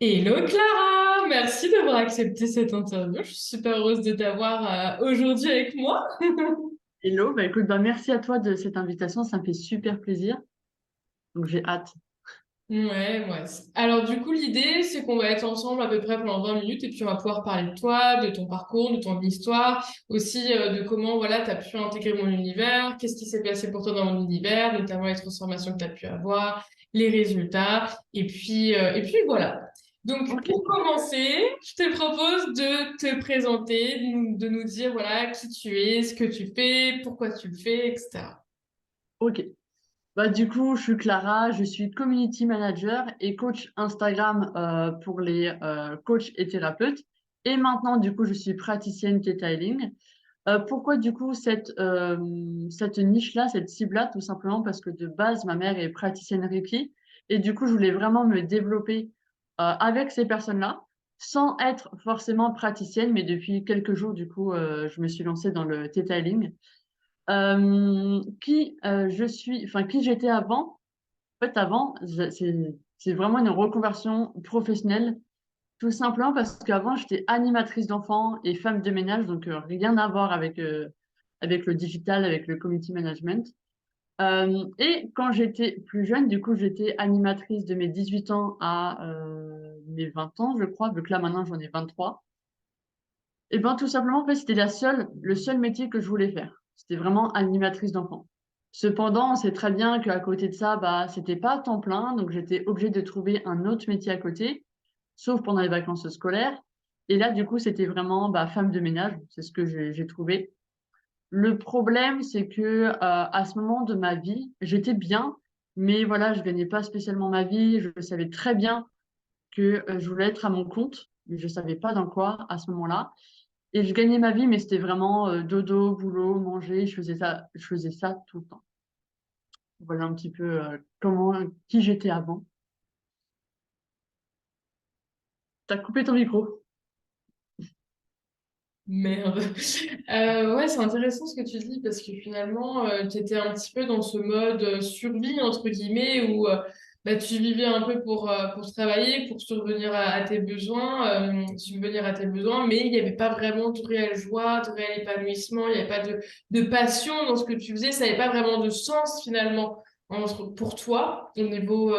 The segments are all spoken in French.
Hello Clara, merci d'avoir accepté cette interview. Je suis super heureuse de t'avoir aujourd'hui avec moi. Hello, bah écoute, bah merci à toi de cette invitation, ça me fait super plaisir. Donc j'ai hâte. Ouais. Alors du coup, l'idée, c'est qu'on va être ensemble à peu près pendant 20 minutes et puis on va pouvoir parler de toi, de ton parcours, de ton histoire, aussi de comment voilà, tu as pu intégrer mon univers, qu'est-ce qui s'est passé pour toi dans mon univers, notamment les transformations que tu as pu avoir, les résultats, et puis voilà. Donc Ok, pour commencer, je te propose de te présenter, de nous dire voilà qui tu es, ce que tu fais, pourquoi tu le fais, etc. ok. Bah du coup, je suis Clara, je suis community manager et coach Instagram pour les coachs et thérapeutes. Et maintenant, du coup, je suis praticienne detailing. Pourquoi du coup cette niche-là, cette cible-là? Tout simplement parce que de base, ma mère est praticienne Reiki et du coup, je voulais vraiment me développer avec ces personnes-là sans être forcément praticienne, mais depuis quelques jours, du coup, je me suis lancée dans le detailing. Qui j'étais avant. En fait, avant, c'est vraiment une reconversion professionnelle, tout simplement parce qu'avant, j'étais animatrice d'enfants et femme de ménage, donc rien à voir avec le digital, avec le community management. Et quand j'étais plus jeune, du coup, j'étais animatrice de mes 18 ans à mes 20 ans, je crois, vu que là, maintenant, j'en ai 23. Et ben, tout simplement, en fait, c'était le seul métier que je voulais faire. C'était vraiment animatrice d'enfants. Cependant, on sait très bien qu'à côté de ça, bah, c'était pas à temps plein, donc j'étais obligée de trouver un autre métier à côté, sauf pendant les vacances scolaires. Et là, du coup, c'était vraiment bah, femme de ménage, c'est ce que j'ai trouvé. Le problème, c'est que à ce moment de ma vie, j'étais bien, mais voilà, je gagnais pas spécialement ma vie. Je savais très bien que je voulais être à mon compte, mais je savais pas dans quoi à ce moment-là. Et je gagnais ma vie, mais c'était vraiment dodo, boulot, manger. Je faisais ça tout le temps. Voilà un petit peu qui j'étais avant. T'as coupé ton micro. Merde. Ouais, c'est intéressant ce que tu dis parce que finalement, tu étais un petit peu dans ce mode survie, entre guillemets, où bah, tu vivais un peu pour travailler, pour à tes besoins, subvenir à tes besoins, mais il n'y avait pas vraiment de réelle joie, de réel épanouissement, il n'y avait pas de passion dans ce que tu faisais, ça n'avait pas vraiment de sens finalement pour toi au niveau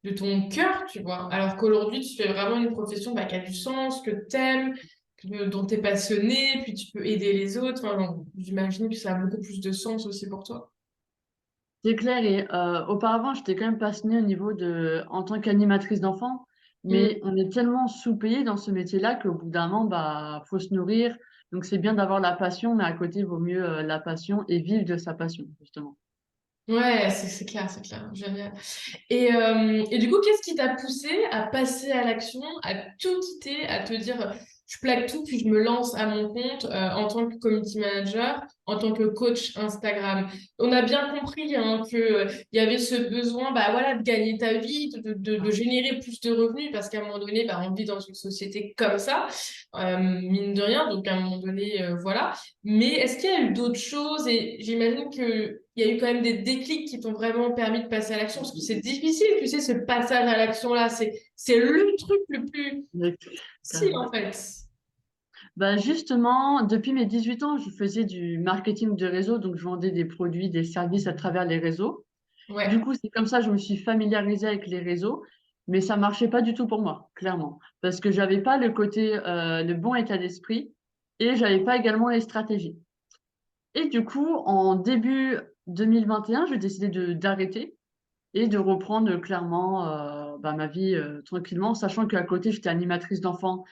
de ton cœur, tu vois. Alors qu'aujourd'hui, tu fais vraiment une profession bah, qui a du sens, que t'aimes dont tu es passionné, puis tu peux aider les autres. Enfin, donc, j'imagine que ça a beaucoup plus de sens aussi pour toi. C'est clair. Et auparavant, j'étais quand même passionnée en tant qu'animatrice d'enfants. Mm. Mais on est tellement sous-payé dans ce métier-là qu'au bout d'un moment, bah, faut se nourrir. Donc c'est bien d'avoir la passion, mais à côté, il vaut mieux la passion et vivre de sa passion, justement. Ouais, c'est clair, génial. Et du coup, qu'est-ce qui t'a poussé à passer à l'action, à tout quitter, à te dire, je plaque tout, puis je me lance à mon compte en tant que community manager, en tant que coach Instagram. On a bien compris hein, que il y avait ce besoin, bah voilà, de gagner ta vie, de générer plus de revenus, parce qu'à un moment donné, bah, on vit dans une société comme ça, mine de rien. Donc à un moment donné, voilà. Mais est-ce qu'il y a eu d'autres choses? Et j'imagine que il y a eu quand même des déclics qui t'ont vraiment permis de passer à l'action, parce que c'est difficile, tu sais, ce passage à l'action-là, c'est le truc le plus Ouais, difficile, carrément. en fait. Bah justement, depuis mes 18 ans, je faisais du marketing de réseau, donc je vendais des produits, des services à travers les réseaux. Du Ouais. coup, c'est comme ça que je me suis familiarisée avec les réseaux, mais ça marchait pas du tout pour moi, clairement, parce que j'avais pas le bon état d'esprit et j'avais pas également les stratégies. Et du coup, en début 2021, j'ai décidé d'arrêter et de reprendre clairement bah, ma vie tranquillement, sachant qu'à côté, j'étais animatrice d'enfants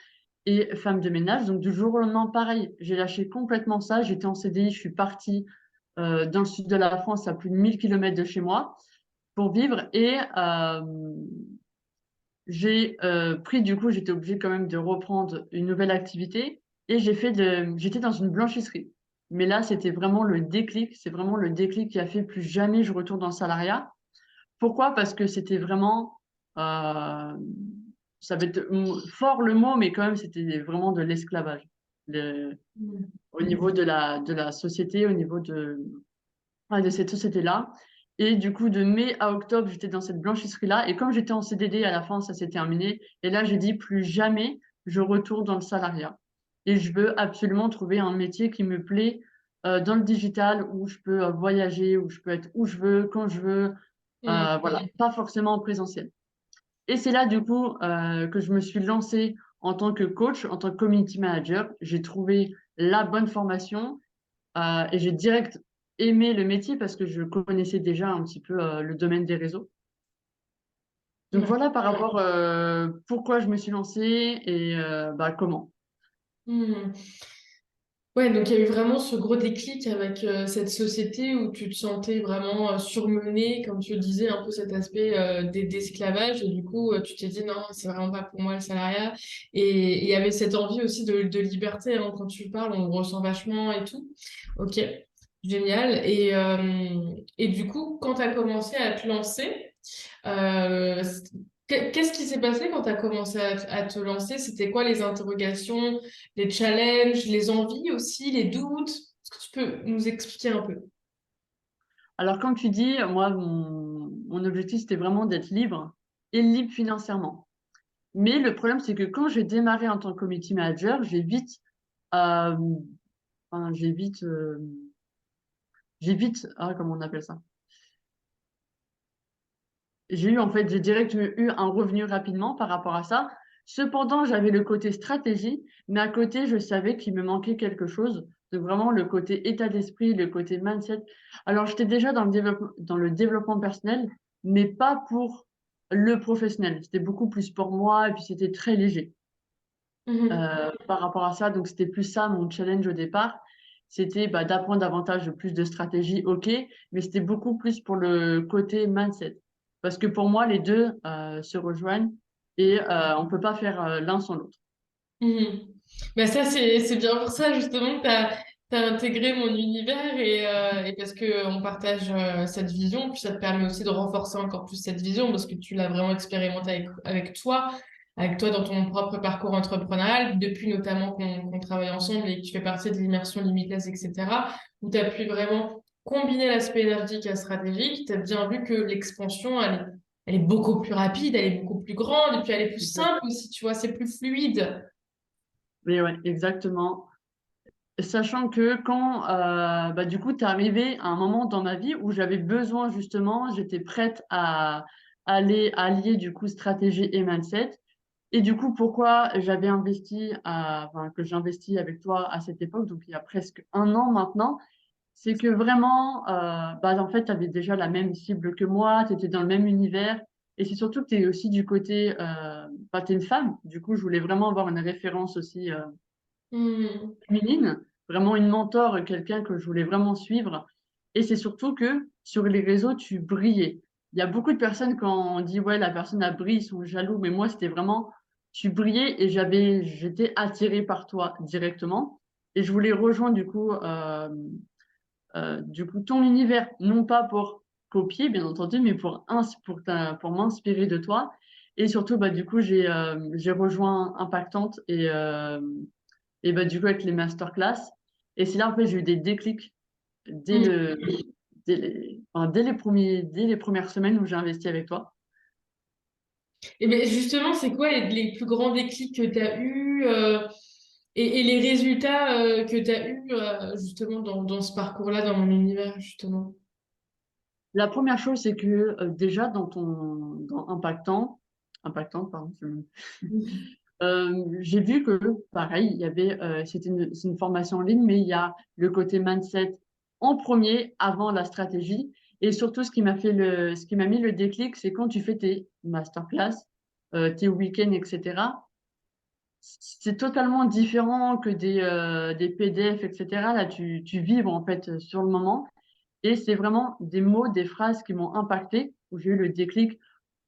et femme de ménage. Donc du jour au lendemain, pareil, j'ai lâché complètement ça. J'étais en CDI, je suis partie dans le sud de la France, à plus de 1000 kilomètres de chez moi, pour vivre. Et du coup, j'étais obligée quand même de reprendre une nouvelle activité. Et j'étais dans une blanchisserie. Mais là, c'était vraiment le déclic. C'est vraiment le déclic qui a fait plus jamais je retourne dans le salariat. Pourquoi? Parce que c'était vraiment, ça va être fort le mot, mais quand même, c'était vraiment de l'esclavage. Mm. Au niveau de la société, au niveau ouais, de cette société-là. Et du coup, de mai à octobre, j'étais dans cette blanchisserie-là. Et comme j'étais en CDD, à la fin, ça s'est terminé. Et là, j'ai dit plus jamais je retourne dans le salariat. Et je veux absolument trouver un métier qui me plaît dans le digital, où je peux voyager, où je peux être où je veux, quand je veux. Voilà, pas forcément en présentiel. Et c'est là, du coup, que je me suis lancée en tant que coach, en tant que community manager. J'ai trouvé la bonne formation et j'ai direct aimé le métier parce que je connaissais déjà un petit peu le domaine des réseaux. Donc Ouais. voilà par rapport pourquoi je me suis lancée et comment. Hmm. Ouais, donc il y a eu vraiment ce gros déclic avec cette société où tu te sentais vraiment surmenée, comme tu le disais, un peu cet aspect d'esclavage. Et du coup, tu t'es dit non, c'est vraiment pas pour moi le salariat. Et il y avait cette envie aussi de liberté, hein, quand tu parles, on le ressent vachement et tout. Ok, génial. Et du coup, quand tu as commencé à te lancer, euh, qu'est-ce qui s'est passé quand tu as commencé à te lancer? C'était quoi les interrogations, les challenges, les envies aussi, les doutes? Est-ce que tu peux nous expliquer un peu? Alors comme tu dis, moi mon objectif c'était vraiment d'être libre et libre financièrement. Mais le problème c'est que quand j'ai démarré en tant que community manager, euh, enfin, j'ai vite comment on appelle ça? J'ai direct eu un revenu rapidement par rapport à ça. Cependant, j'avais le côté stratégie, mais à côté, je savais qu'il me manquait quelque chose. Donc vraiment le côté état d'esprit, le côté mindset. Alors, j'étais déjà dans le développement personnel, mais pas pour le professionnel. C'était beaucoup plus pour moi et puis c'était très léger Mhm. par rapport à ça. Donc, c'était plus ça mon challenge au départ. C'était d'apprendre davantage plus de stratégie, ok, mais c'était beaucoup plus pour le côté mindset. Parce que pour moi, les deux se rejoignent et on ne peut pas faire l'un sans l'autre. Mhm. Bah ça, c'est bien pour ça, justement, que tu as intégré mon univers et parce qu'on partage cette vision, puis ça te permet aussi de renforcer encore plus cette vision parce que tu l'as vraiment expérimenté avec toi dans ton propre parcours entrepreneurial, depuis notamment qu'on travaille ensemble et que tu fais partie de l'immersion limitless, etc., où tu as pu vraiment combiner l'aspect énergique et stratégique. Tu as bien vu que l'expansion, elle est beaucoup plus rapide, elle est beaucoup plus grande et puis elle est plus simple aussi, tu vois, c'est plus fluide. Mais ouais, exactement. Sachant que quand, du coup, tu es arrivé à un moment dans ma vie où j'avais besoin justement, j'étais prête à aller allier du coup stratégie et mindset. Et du coup, pourquoi que j'investis avec toi à cette époque, donc il y a presque un an maintenant, c'est que vraiment, en fait, tu avais déjà la même cible que moi, tu étais dans le même univers. Et c'est surtout que tu es aussi du côté, tu es une femme. Du coup, je voulais vraiment avoir une référence aussi Hmm. féminine, vraiment une mentor, quelqu'un que je voulais vraiment suivre. Et c'est surtout que sur les réseaux, tu brillais. Il y a beaucoup de personnes, quand on dit, ouais, la personne a brillé, ils sont jaloux, mais moi, c'était vraiment, tu brillais et j'étais attirée par toi directement. Et je voulais rejoindre, du coup, ton univers, non pas pour copier, bien entendu, mais pour m'inspirer de toi. Et surtout, du coup, j'ai rejoint Impactante et du coup, avec les masterclass. Et c'est là, en fait, j'ai eu des déclics dès Hmm. le, dès les premières semaines où j'ai investi avec toi. Et ben justement, c'est quoi les plus grands déclics que tu as eus et les résultats que tu as eus justement dans ce parcours-là, dans mon univers, justement? La première chose, c'est que déjà, dans Impactant, pardon, j'ai vu que, pareil, il y avait, c'est une formation en ligne, mais il y a le côté mindset en premier, avant la stratégie. Et surtout, ce qui m'a mis le déclic, c'est quand tu fais tes masterclass, tes week-ends, etc. C'est totalement différent que des PDF, etc. Là, tu vibres en fait sur le moment. Et c'est vraiment des mots, des phrases qui m'ont impacté, où j'ai eu le déclic,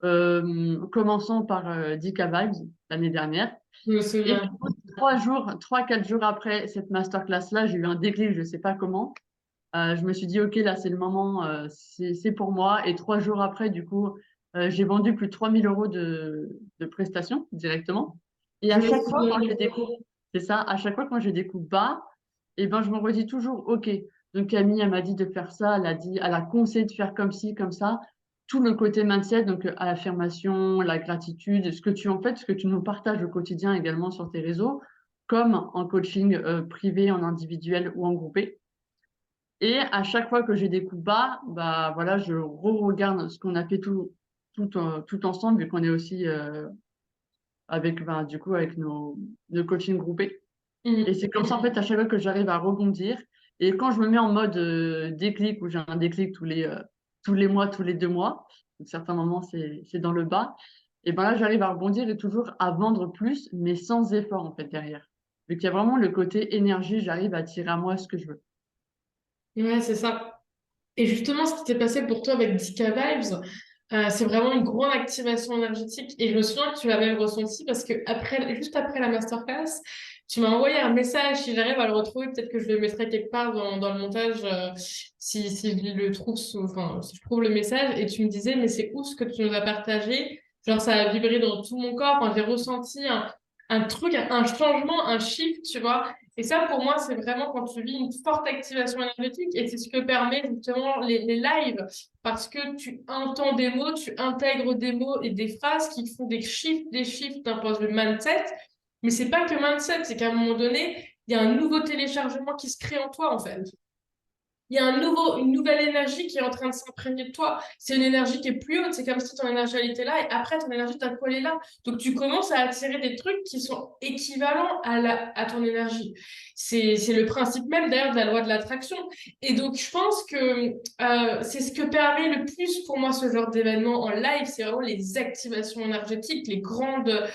commençant par Dika Vibes l'année dernière. Je me Et souviens. du coup, 3, 4 jours après cette masterclass-là, j'ai eu un déclic, je ne sais pas comment. Je me suis dit, OK, là, c'est le moment, c'est pour moi. Et 3 jours après, du coup, j'ai vendu plus de 3 000 € de prestations directement. Et Je à me chaque fois, quand souviens. j'ai des coups, c'est ça, à chaque fois, quand j'ai des coups bas, et ben, je me redis toujours, OK, Donc Camille, elle m'a dit de faire ça, elle a conseillé de faire comme ci, comme ça. Tout le côté mindset, donc affirmation, la gratitude, ce que tu nous partages au quotidien également sur tes réseaux, comme en coaching privé, en individuel ou en groupé. Et à chaque fois que j'ai des coups bas, bah voilà, je re-regarde ce qu'on a fait tout ensemble, vu qu'on est aussi avec, ben, du coup, avec nos coachings groupés. Et Mm. c'est comme ça, en fait, à chaque fois que j'arrive à rebondir. Et quand je me mets en mode déclic, où j'ai un déclic tous les mois, tous les 2 mois, donc certains moments, c'est dans le bas, et ben là, j'arrive à rebondir et toujours à vendre plus, mais sans effort, en fait, derrière. Vu qu'il y a vraiment le côté énergie, j'arrive à tirer à moi ce que je veux. Ouais, c'est ça. Et justement, ce qui s'est passé pour toi avec Dika Vibes, c'est vraiment une grande activation énergétique. Et je me souviens que tu l'as même ressenti parce que juste après la masterclass, tu m'as envoyé un message. Si j'arrive à le retrouver, peut-être que je le mettrai quelque part dans le montage si je le trouve, enfin, si je trouve le message. Et tu me disais, mais c'est où ce que tu nous as partagé? Genre, ça a vibré dans tout mon corps. Enfin, j'ai ressenti un truc, un changement, un shift, tu vois. Et ça, pour moi, c'est vraiment quand tu vis une forte activation énergétique et c'est ce que permet justement les lives parce que tu entends des mots, tu intègres des mots et des phrases qui font des shifts d'un point de vue mindset. Mais c'est pas que mindset, c'est qu'à un moment donné, il y a un nouveau téléchargement qui se crée en toi, en fait. Il y a une nouvelle énergie qui est en train de s'imprégner de toi. C'est une énergie qui est plus haute. C'est comme si ton énergie elle était là et après ton énergie d'un coup elle est là. Donc tu commences à attirer des trucs qui sont équivalents à ton énergie. C'est le principe même d'ailleurs de la loi de l'attraction. Et donc je pense que c'est ce que permet le plus pour moi ce genre d'événement en live. C'est vraiment les activations énergétiques, les grandes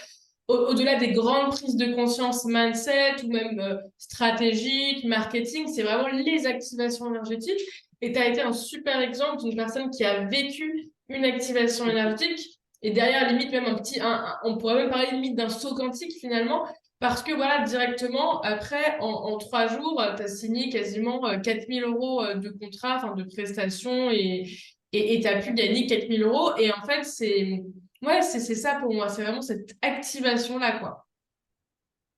au-delà des grandes prises de conscience mindset ou même stratégiques, marketing, c'est vraiment les activations énergétiques. Et tu as été un super exemple d'une personne qui a vécu une activation énergétique et derrière, limite, même on pourrait même parler limite d'un saut quantique finalement, parce que voilà, directement, après, en 3 jours, tu as signé quasiment 4000 euros de contrat, enfin de prestations et tu as pu gagner 4000 euros. Et en fait, ouais, c'est ça pour moi. C'est vraiment cette activation-là, quoi.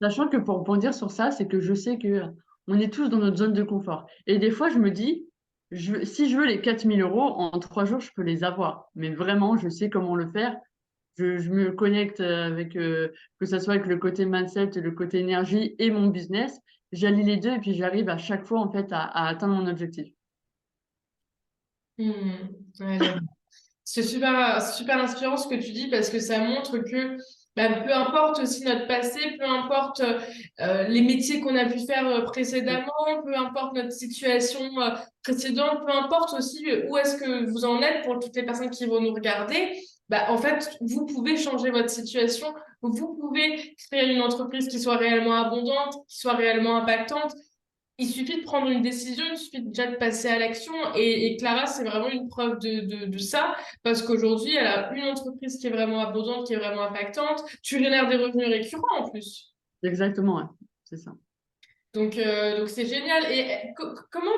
Sachant que pour rebondir sur ça, c'est que je sais que on est tous dans notre zone de confort. Et des fois, je me dis, si je veux les 4 000 euros, en 3 jours, je peux les avoir. Mais vraiment, je sais comment le faire. Je me connecte avec, que ce soit avec le côté mindset, le côté énergie et mon business. J'allie les deux et puis j'arrive à chaque fois, en fait, à atteindre mon objectif. Hmm. Ouais, j'avoue. C'est super inspirant ce que tu dis parce que ça montre que bah, peu importe aussi notre passé, peu importe les métiers qu'on a pu faire précédemment, peu importe notre situation précédente, peu importe aussi où est-ce que vous en êtes pour toutes les personnes qui vont nous regarder, bah, en fait, vous pouvez changer votre situation, vous pouvez créer une entreprise qui soit réellement abondante, qui soit réellement impactante. Il suffit de prendre une décision, il suffit déjà de passer à l'action. Et Clara, c'est vraiment une preuve de ça, parce qu'aujourd'hui, elle a une entreprise qui est vraiment abondante, qui est vraiment impactante. Tu génères des revenus récurrents en plus. Exactement, ouais. C'est ça. Donc c'est génial. Et comment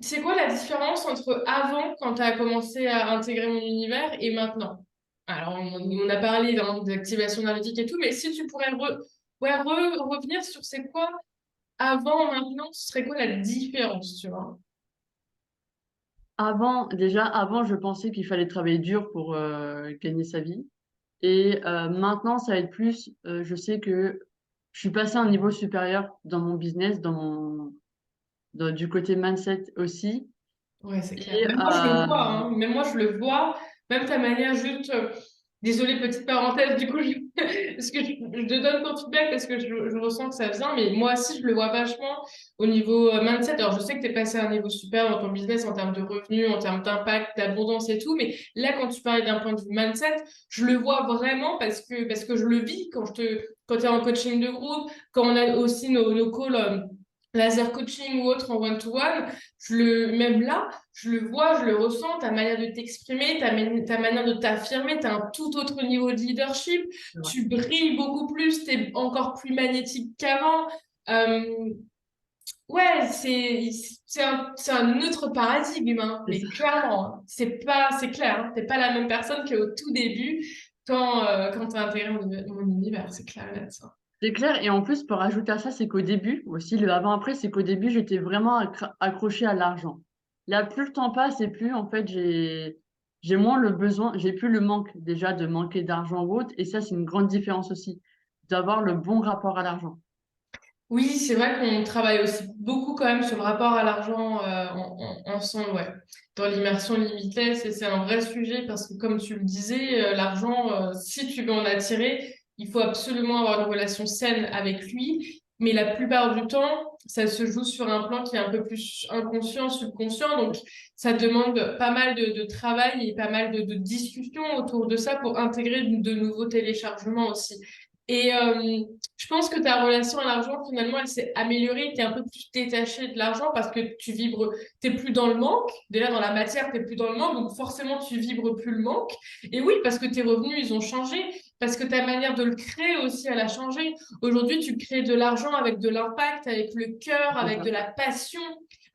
c'est quoi la différence entre avant, quand tu as commencé à intégrer mon univers, et maintenant? Alors, on a parlé d'activation énergétique et tout, mais si tu pourrais ouais, revenir sur c'est quoi avant, maintenant, ce serait quoi la différence, tu vois? Avant, je pensais qu'il fallait travailler dur pour gagner sa vie. Et maintenant, ça va être plus, je sais que je suis passée à un niveau supérieur dans mon business, du côté mindset aussi. Ouais, c'est clair. Et Même moi, je le vois, hein. Même moi, je le vois. Même ta manière, juste. Désolée, petite parenthèse, du coup, parce que je te donne ton feedback parce que je ressens que ça vient, mais moi aussi, je le vois vachement au niveau mindset. Alors, je sais que tu es passé à un niveau super dans ton business en termes de revenus, en termes d'impact, d'abondance et tout, mais là, quand tu parlais d'un point de vue mindset, je le vois vraiment parce que je le vis quand tu es en coaching de groupe, quand on a aussi nos calls laser coaching ou autre en one-to-one, même là, je le vois, je le ressens, ta manière de t'exprimer, ta manière de t'affirmer, tu as un tout autre niveau de leadership, ouais, tu brilles beaucoup plus, tu es encore plus magnétique qu'avant. Euh, ouais, c'est un autre paradigme, hein, c'est mais ça. clairement, hein. C'est clair, hein, t'es pas la même personne qu'au tout début quand tu as intégré mon univers, c'est clair là-dessus. C'est clair. Et en plus, pour rajouter à ça, c'est qu'au début, aussi le avant-après, c'est qu'au début, j'étais vraiment accrochée à l'argent. Là, plus le temps passe et plus, en fait, j'ai moins le besoin, j'ai plus le manque déjà de manquer d'argent ou autre. Et ça, c'est une grande différence aussi, d'avoir le bon rapport à l'argent. Oui, c'est vrai qu'on travaille aussi beaucoup quand même sur le rapport à l'argent ensemble, ouais. Dans l'immersion limitless, et c'est un vrai sujet parce que comme tu le disais, l'argent, si tu veux en attirer, il faut absolument avoir une relation saine avec lui. Mais la plupart du temps, ça se joue sur un plan qui est un peu plus inconscient, subconscient. Donc, ça demande pas mal de travail et pas mal de discussions autour de ça pour intégrer de nouveaux téléchargements aussi. Et je pense que ta relation à l'argent, finalement, elle s'est améliorée. Tu es un peu plus détaché de l'argent parce que tu vibres, t'es plus dans le manque. Déjà, dans la matière, t'es plus dans le manque. Donc, forcément, tu vibres plus le manque. Et oui, parce que tes revenus, ils ont changé. Parce que ta manière de le créer aussi, elle a changé. Aujourd'hui, tu crées de l'argent avec de l'impact, avec le cœur, C'est avec de ça. la passion.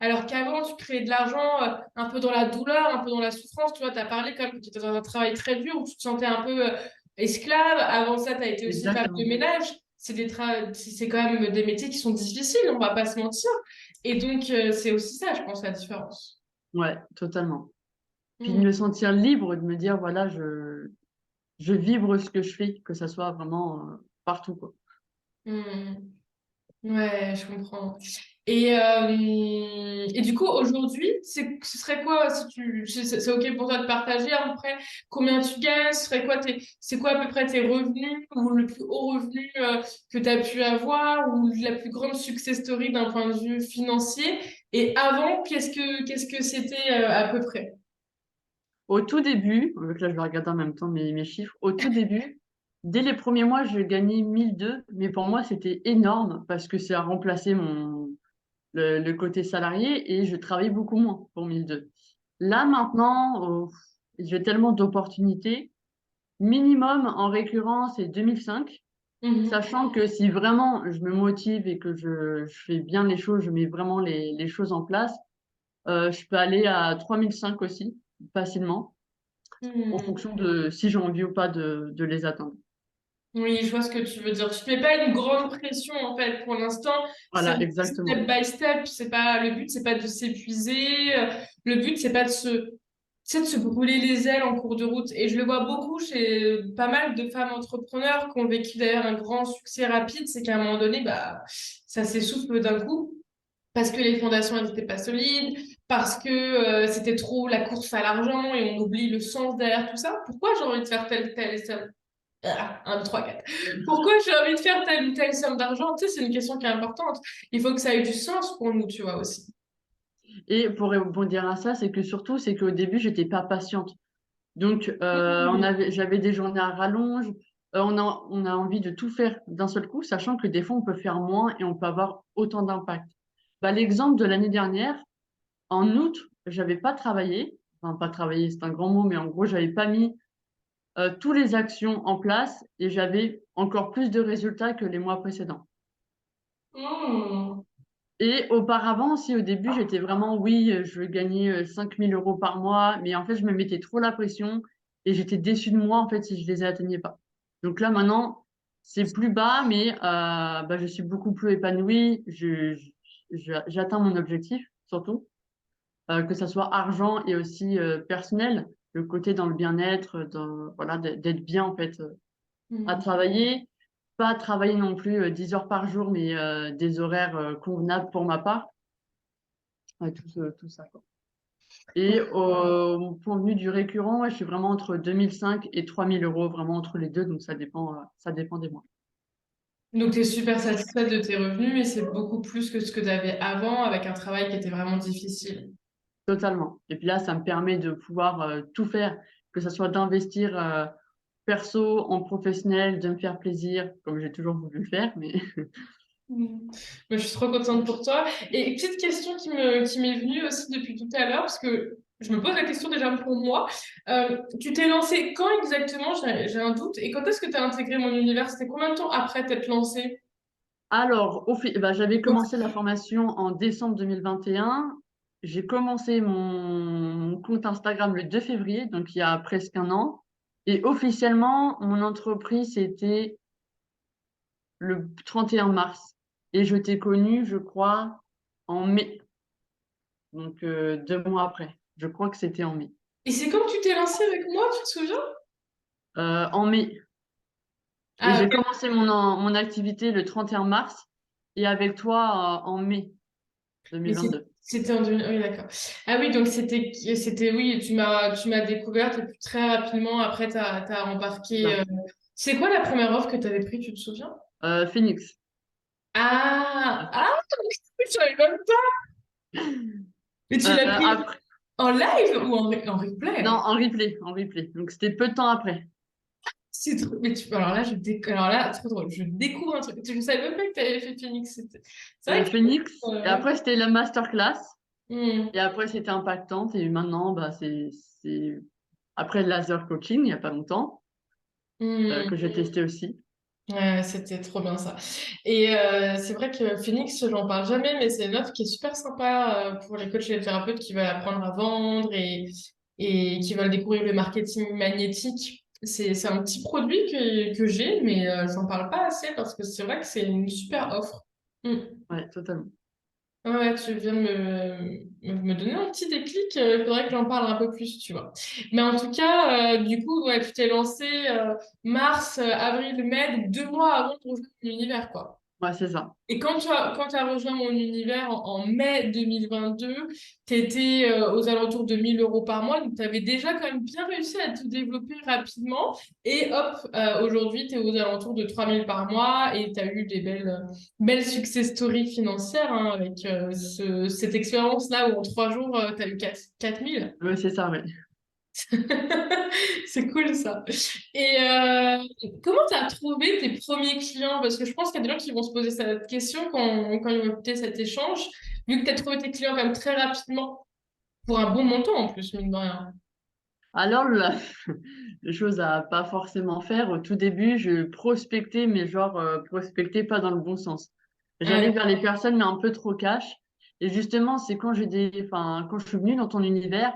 Alors qu'avant, tu créais de l'argent un peu dans la douleur, un peu dans la souffrance. Tu vois, tu as parlé comme que tu étais dans un travail très dur où tu te sentais un peu esclave. Avant ça, tu as été aussi femme de Exactement. ménage. C'est quand même des métiers qui sont difficiles, on va pas se mentir. Et donc, c'est aussi ça, je pense, la différence. Ouais, totalement. Puis de Mm. me sentir libre, de me dire, voilà, je vibre ce que je fais, que ça soit vraiment partout, quoi. Mm. Ouais, je comprends. Et du coup, aujourd'hui, ce serait quoi, si c'est OK pour toi de partager à peu près combien tu gagnes, c'est quoi à peu près tes revenus ou le plus haut revenu que tu as pu avoir ou la plus grande success story d'un point de vue financier? Et avant, qu'est-ce que c'était à peu près? Au tout début, donc là je vais regarder en même temps mes chiffres, au tout début, dès les premiers mois, je gagnais 1002, mais pour moi c'était énorme parce que ça a remplacé le côté salarié et je travaillais beaucoup moins pour 1002. Là maintenant, j'ai tellement d'opportunités. Minimum en récurrent, c'est 2005, Mhm. sachant que si vraiment je me motive et que je fais bien les choses, je mets vraiment les choses en place, je peux aller à 3005 aussi, facilement, en Hmm. fonction de si j'ai envie ou pas de les atteindre. Oui, je vois ce que tu veux dire. Tu te mets pas une grande pression en fait pour l'instant. C'est Voilà, exactement. step by step. C'est pas le but, c'est pas de s'épuiser. Le but, c'est pas de se brûler les ailes en cours de route. Et je le vois beaucoup chez pas mal de femmes entrepreneurs qui ont vécu d'ailleurs un grand succès rapide. C'est qu'à un moment donné, bah, ça s'essouffle d'un coup parce que les fondations n'étaient pas solides, parce que c'était trop la course à l'argent et on oublie le sens derrière tout ça. Pourquoi j'ai envie de faire tel et tel? Ah, 1, 2, 3, 4. Pourquoi j'ai envie de faire telle ou telle somme d'argent? Tu sais, c'est une question qui est importante. Il faut que ça ait du sens pour nous, tu vois, aussi. Et pour rebondir à ça, c'est que surtout, c'est qu'au début, j'étais pas patiente. Donc, j'avais des journées à rallonge. On a envie de tout faire d'un seul coup, sachant que des fois, on peut faire moins et on peut avoir autant d'impact. Bah, l'exemple de l'année dernière, en août, j'avais pas travaillé. Enfin, pas travaillé, c'est un grand mot, mais en gros, j'avais pas mis toutes les actions en place et j'avais encore plus de résultats que les mois précédents. Hmm. Et auparavant, aussi, au début, j'étais vraiment, oui, je veux gagner 5 000 euros par mois, mais en fait, je me mettais trop la pression et j'étais déçue de moi, en fait, si je les atteignais pas. Donc là, maintenant, c'est plus bas, mais bah, je suis beaucoup plus épanouie, j'atteins mon objectif, surtout, que ça soit argent et aussi personnel, le côté dans le bien-être, voilà, d'être bien, en fait, à Hmm. travailler, pas travailler non plus 10 heures par jour, mais des horaires convenables pour ma part. Ouais, tout ça, quoi. Et au point de vue du récurrent, ouais, je suis vraiment entre 2005 et 3000 euros, vraiment entre les deux, donc ça dépend des mois. Donc, tu es super satisfaite de tes revenus, mais c'est beaucoup plus que ce que tu avais avant avec un travail qui était vraiment difficile. Totalement. Et puis là, ça me permet de pouvoir tout faire, que ce soit d'investir perso, en professionnel, de me faire plaisir, comme j'ai toujours voulu le faire, mais Mm. Mais je suis trop contente pour toi. Et une petite question qui m'est venue aussi depuis tout à l'heure, parce que je me pose la question déjà pour moi. Tu t'es lancé quand exactement? J'ai un doute. Et quand est-ce que tu as intégré mon univers? C'était combien de temps après t'être lancé? alors, bah, j'avais commencé la formation en décembre 2021. J'ai commencé mon compte Instagram le 2 février, donc il y a presque un an. Et officiellement, mon entreprise, c'était le 31 mars. Et je t'ai connu, je crois, en mai. Donc, 2 mois après. Je crois que c'était en mai. Et c'est quand tu t'es lancée avec moi, tu te souviens? En mai. Et Ah, j'ai ok. commencé mon activité le 31 mars et avec toi en mai Mais 2022. c'était en 2000. Oui, d'accord. Ah oui, donc oui, tu m'as découverte et puis très rapidement après, t'as C'est embarqué. ça. C'est quoi la première offre que t'avais pris, tu te souviens? Phoenix. Ah, je savais même pas. Mais tu l'as pris Après, en live ou en non, replay? en replay, en replay. Donc, c'était peu de temps après. C'est trop. Mais alors là, alors là, trop drôle. Je découvre un truc. Je savais même pas que t'avais fait Phoenix. C'est vrai que. Phoenix. Et euh, après, c'était la masterclass. hmm, Et après, c'était impactante. Et maintenant, bah, c'est après le laser coaching, il n'y a pas longtemps, hmm. que j'ai testé aussi. Ouais, c'était trop bien ça. Et c'est vrai que Phoenix, j'en parle jamais, mais c'est une offre qui est super sympa pour les coachs et les thérapeutes qui veulent apprendre à vendre et qui veulent découvrir le marketing magnétique. C'est un petit produit que j'ai, mais j'en parle pas assez parce que c'est vrai que c'est une super offre. Mm. Ouais, totalement. Ouais, tu viens de me donner un petit déclic. Il faudrait que j'en parle un peu plus, tu vois. Mais en tout cas, du coup, ouais, tu t'es lancé mars, avril, mai, donc 2 mois avant de rejoindre l'univers, quoi. Ouais, c'est ça. Et quand tu as rejoint mon univers en mai 2022, tu étais aux alentours de 1 000 € par mois, donc tu avais déjà quand même bien réussi à te développer rapidement. Et hop, aujourd'hui, tu es aux alentours de 3 000 par mois et tu as eu des belles success stories financières hein, avec cette expérience-là où en 3 jours, tu as eu 4 000. Ouais, c'est ça, ouais. C'est cool ça. Et comment tu as trouvé tes premiers clients? Parce que je pense qu'il y a des gens qui vont se poser cette question quand ils vont écouter cet échange, vu que tu as trouvé tes clients quand même très rapidement, pour un bon montant en plus, mine de rien. Alors, la, les choses à pas forcément faire, au tout début, je prospectais, mais genre, prospectais pas dans le bon sens. J'allais Ouais. vers les personnes, mais un peu trop cash. Et justement, c'est quand je suis venue dans ton univers,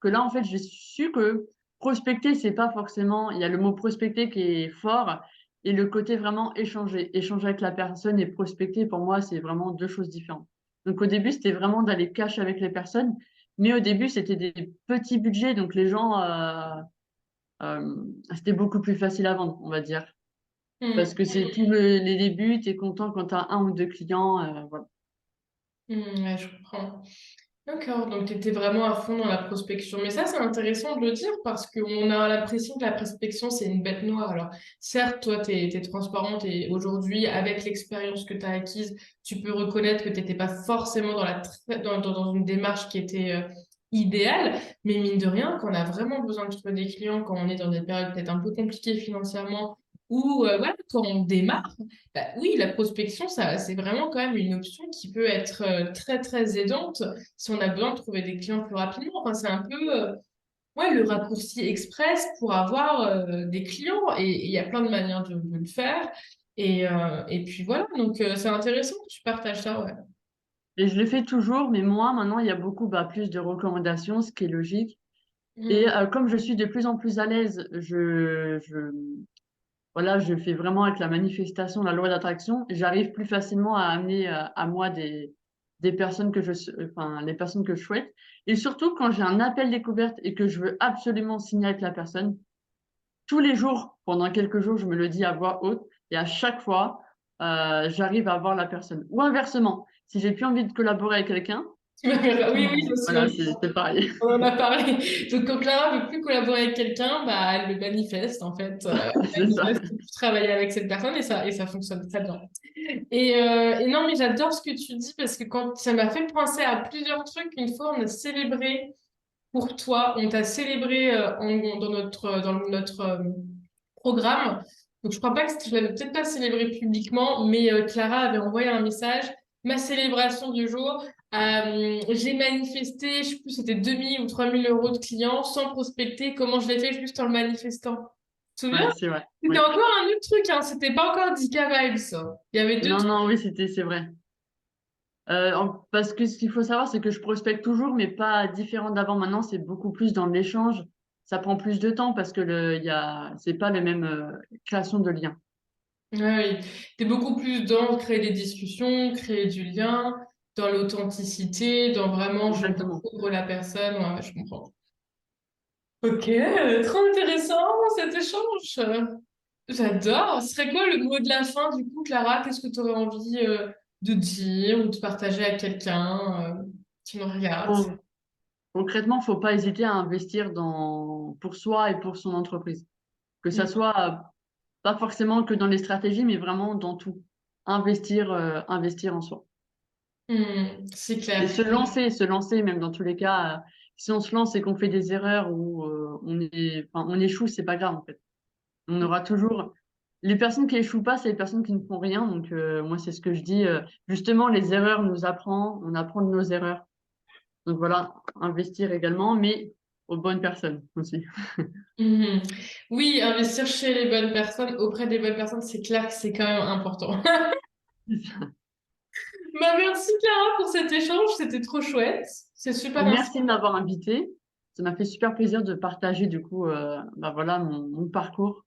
que là, en fait, j'ai su que prospecter, c'est pas forcément, il y a le mot prospecter qui est fort et le côté vraiment échanger. Échanger avec la personne et prospecter, pour moi, c'est vraiment deux choses différentes. Donc, au début, c'était vraiment d'aller cash avec les personnes, mais au début, c'était des petits budgets, donc les gens, c'était beaucoup plus facile à vendre, on va dire. Parce Hmm. que c'est les débuts, tu es content quand tu as un ou deux clients, voilà. Ouais, je comprends. D'accord, donc tu étais vraiment à fond dans la prospection. Mais ça, c'est intéressant de le dire parce qu'on a l'impression que la prospection, c'est une bête noire. Alors, certes, toi, tu es transparente et aujourd'hui, avec l'expérience que tu as acquise, tu peux reconnaître que tu n'étais pas forcément dans une démarche qui était idéale. Mais mine de rien, quand on a vraiment besoin de trouver des clients, quand on est dans des périodes peut-être un peu compliquées financièrement ou voilà, quand on démarre, bah oui, la prospection, ça, c'est vraiment quand même une option qui peut être très, très aidante si on a besoin de trouver des clients plus rapidement. Enfin, c'est un peu ouais, le raccourci express pour avoir des clients et il y a plein de manières de le faire. Et puis voilà, donc c'est intéressant que tu partages ça, ouais. Et je le fais toujours, mais moi, maintenant, il y a beaucoup bah, plus de recommandations, ce qui est logique. Et Mm. comme je suis de plus en plus à l'aise, voilà, je fais vraiment avec la manifestation, la loi d'attraction, et j'arrive plus facilement à amener à moi des personnes enfin, les personnes que je souhaite. Et surtout, quand j'ai un appel découverte et que je veux absolument signer avec la personne, tous les jours, pendant quelques jours, je me le dis à voix haute, et à chaque fois, j'arrive à voir la personne. Ou inversement, si j'ai plus envie de collaborer avec quelqu'un, Oui, oui, je me souviens. voilà, c'est pareil. On en a parlé. Donc, quand Clara veut plus collaborer avec quelqu'un, bah, elle le manifeste, en fait. Elle C'est ça. manifeste de plus travailler avec cette personne et ça fonctionne très bien. Et non, mais j'adore ce que tu dis parce que quand ça m'a fait penser à plusieurs trucs. Une fois, on a célébré pour toi, on t'a célébré dans notre programme. Donc, je crois pas je l'avais peut-être pas célébré publiquement, mais Clara avait envoyé un message. Ma célébration du jour, j'ai manifesté, je sais plus, c'était 2 000 ou 3 000 € de clients sans prospecter. Comment je l'ai fait juste en le manifestant. Tu te souviens? Ouais, c'est vrai. C'était Oui. encore un autre truc, hein. C'était pas encore Dika Vibes, ça. Il y avait deux Non, trucs. non, oui, c'est vrai. Parce que ce qu'il faut savoir, c'est que je prospecte toujours, mais pas différent d'avant. Maintenant, c'est beaucoup plus dans l'échange. Ça prend plus de temps parce que c'est pas la même création de lien. Ouais, oui. T'es beaucoup plus dans créer des discussions, créer du lien, dans l'authenticité, dans vraiment je Exactement. découvre la personne. Ouais, je comprends. Ok, trop intéressant cet échange. J'adore. Ce serait quoi le mot de la fin du coup, Clara? Qu'est-ce que tu aurais envie de dire ou de partager à quelqu'un qui nous regarde? Bon, concrètement, faut pas hésiter à investir pour soi et pour son entreprise. Que ça Mm. soit pas forcément que dans les stratégies, mais vraiment dans tout. Investir en soi. C'est Et clair. se lancer, même dans tous les cas. Si on se lance et qu'on fait des erreurs ou on échoue, c'est pas grave en fait. On aura toujours. Les personnes qui échouent pas, c'est les personnes qui ne font rien. Donc moi, c'est ce que je dis. Justement, les erreurs on apprend de nos erreurs. Donc voilà, investir également, mais aux bonnes personnes aussi. Mhm. Oui, investir chez les bonnes personnes, auprès des bonnes personnes, c'est clair que c'est quand même important. Bah, merci Clara pour cet échange, c'était trop chouette. C'est super Merci de inspirant. m'avoir invité. Ça m'a fait super plaisir de partager du coup, bah voilà, mon parcours.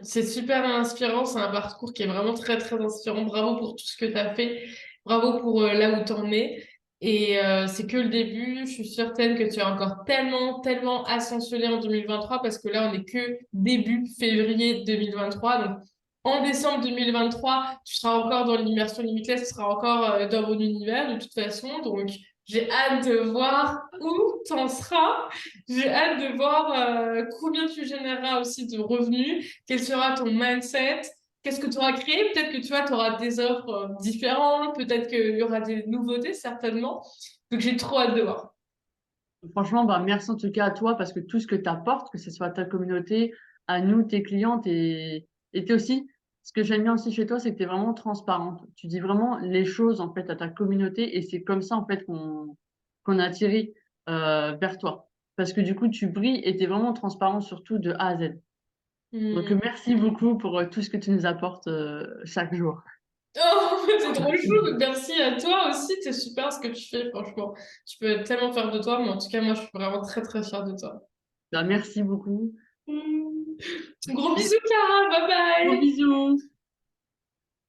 C'est super inspirant, c'est un parcours qui est vraiment très très inspirant. Bravo pour tout ce que tu as fait, bravo pour là où tu en es. Et c'est que le début, je suis certaine que tu as encore tellement, tellement ascensionné en 2023 parce que là on est que début février 2023. Donc en décembre 2023, tu seras encore dans l'immersion limitless, tu seras encore dans mon univers de toute façon. Donc j'ai hâte de voir où tu en seras. J'ai hâte de voir combien tu généreras aussi de revenus, quel sera ton mindset, qu'est-ce que tu auras créé. Peut-être que tu vois, tu auras des offres différentes, peut-être qu'il y aura des nouveautés, certainement. Donc j'ai trop hâte de voir. Franchement, bah merci en tout cas à toi parce que tout ce que tu apportes, que ce soit à ta communauté, à nous, tes clientes et t'es aussi, ce que j'aime bien aussi chez toi, c'est que tu es vraiment transparente. Tu dis vraiment les choses en fait à ta communauté et c'est comme ça en fait qu'on a atterri vers toi. Parce que du coup, tu brilles et tu es vraiment transparent surtout de A à Z. Donc, Hmm. merci beaucoup pour tout ce que tu nous apportes chaque jour. Oh, c'est trop chou. Donc, merci à toi aussi. C'est super ce que tu fais, franchement. Tu peux tellement faire de toi, mais en tout cas, moi, je suis vraiment très, très fière de toi. Bah, merci beaucoup Hmm. Gros et bisous, Clara. Bye gros bye. bisous.